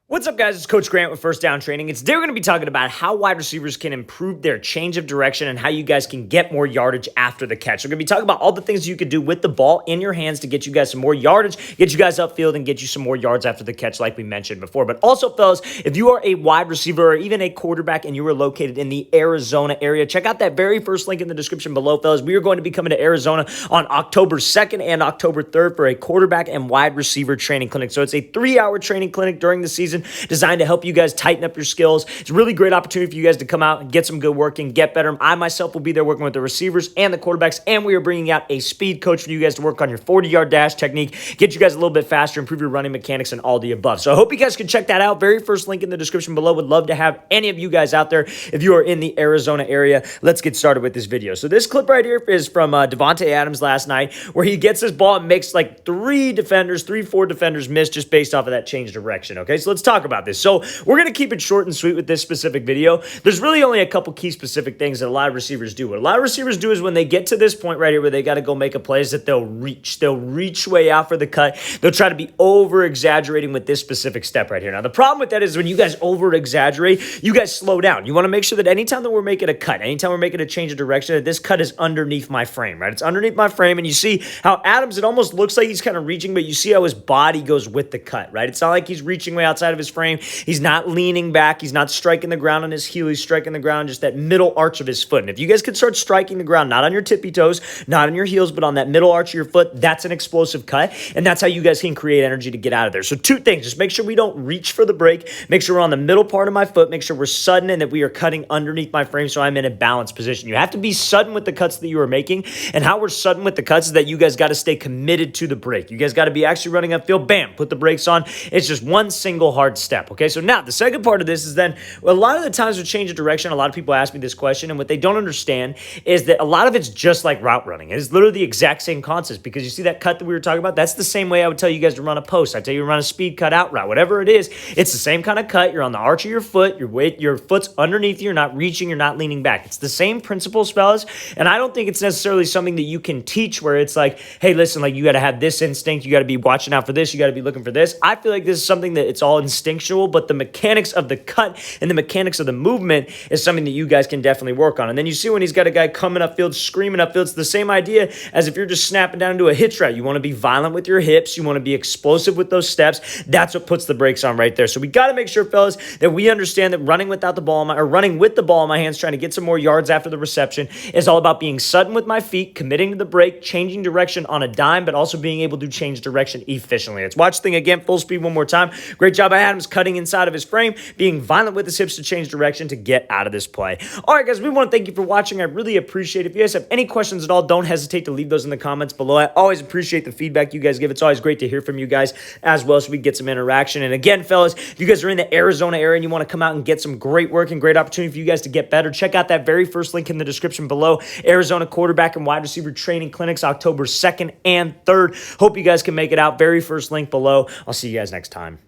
What's up, guys? It's Coach Grant with First Down Training. Today we're going to be talking about how wide receivers can improve their change of direction and how you guys can get more yardage after the catch. We're going to be talking about all the things you could do with the ball in your hands to get you guys some more yardage, get you guys upfield, and get you some more yards after the catch like we mentioned before. But also, fellas, if you are a wide receiver or even a quarterback and you are located in the Arizona area, check out that very first link in the description below, fellas. We are going to be coming to Arizona on October 2nd and October 3rd for a quarterback and wide receiver training clinic. So it's a 3-hour training clinic during the season, designed to help you guys tighten up your skills. It's a really great opportunity for you guys to come out and get some good work and get better. I myself will be there working with the receivers and the quarterbacks, and we are bringing out a speed coach for you guys to work on your 40-yard dash technique, get you guys a little bit faster, improve your running mechanics, and all the above. So I hope you guys can check that out. Very first link in the description below. Would love to have any of you guys out there if you are in the Arizona area. Let's get started with this video. So this clip right here is from Davante Adams last night, where he gets this ball and makes like 4 defenders miss just based off of that change direction. Okay, so let's talk about this. So we're going to keep it short and sweet with this specific video. There's really only a couple key specific things that a lot of receivers do. What a lot of receivers do is when they get to this point right here where they got to go make a play is that they'll reach way out for the cut. They'll try to be over exaggerating with this specific step right here. Now the problem with that is when you guys over exaggerate, you guys slow down. You want to make sure that anytime that we're making a cut, anytime we're making a change of direction, that this cut is underneath my frame, right? It's underneath my frame, and you see how Adams, it almost looks like he's kind of reaching, but you see how his body goes with the cut, right? It's not like he's reaching way outside of his frame. He's not leaning back. He's not striking the ground on his heel. He's striking the ground just that middle arch of his foot. And if you guys could start striking the ground, not on your tippy toes, not on your heels, but on that middle arch of your foot, that's an explosive cut. And that's how you guys can create energy to get out of there. So 2 things. Just make sure we don't reach for the break. Make sure we're on the middle part of my foot. Make sure we're sudden and that we are cutting underneath my frame so I'm in a balanced position. You have to be sudden with the cuts that you are making. And how we're sudden with the cuts is that you guys got to stay committed to the break. You guys got to be actually running upfield. Bam, put the brakes on. It's just one single hard step. Okay, so now the second part of this is then a lot of the times with change of direction, a lot of people ask me this question, and what they don't understand is that a lot of it's just like route running. It's literally the exact same concept, because you see that cut that we were talking about? That's the same way I would tell you guys to run a post. I tell you to run a speed cut out route. Whatever it is, it's the same kind of cut. You're on the arch of your foot. Your foot's underneath you. You're not reaching. You're not leaning back. It's the same principles, fellas, and I don't think it's necessarily something that you can teach where it's like, hey, listen, like you got to have this instinct. You got to be watching out for this. You got to be looking for this. I feel like this is something that it's all instinctual, but the mechanics of the cut and the mechanics of the movement is something that you guys can definitely work on. And then you see when he's got a guy coming upfield, screaming upfield, it's the same idea as if you're just snapping down into a hitch route. You want to be violent with your hips. You want to be explosive with those steps. That's what puts the brakes on right there. So we got to make sure, fellas, that we understand that running with the ball in my hands, trying to get some more yards after the reception is all about being sudden with my feet, committing to the break, changing direction on a dime, but also being able to change direction efficiently. Let's watch the thing again, full speed one more time. Great job by Adams cutting inside of his frame, being violent with his hips to change direction to get out of this play. All right, guys, we want to thank you for watching. I really appreciate it. If you guys have any questions at all, don't hesitate to leave those in the comments below. I always appreciate the feedback you guys give. It's always great to hear from you guys as well, so we get some interaction. And again, fellas, if you guys are in the Arizona area and you want to come out and get some great work and great opportunity for you guys to get better, check out that very first link in the description below. Arizona quarterback and wide receiver training clinics, October 2nd and 3rd. Hope you guys can make it out. Very first link below. I'll see you guys next time.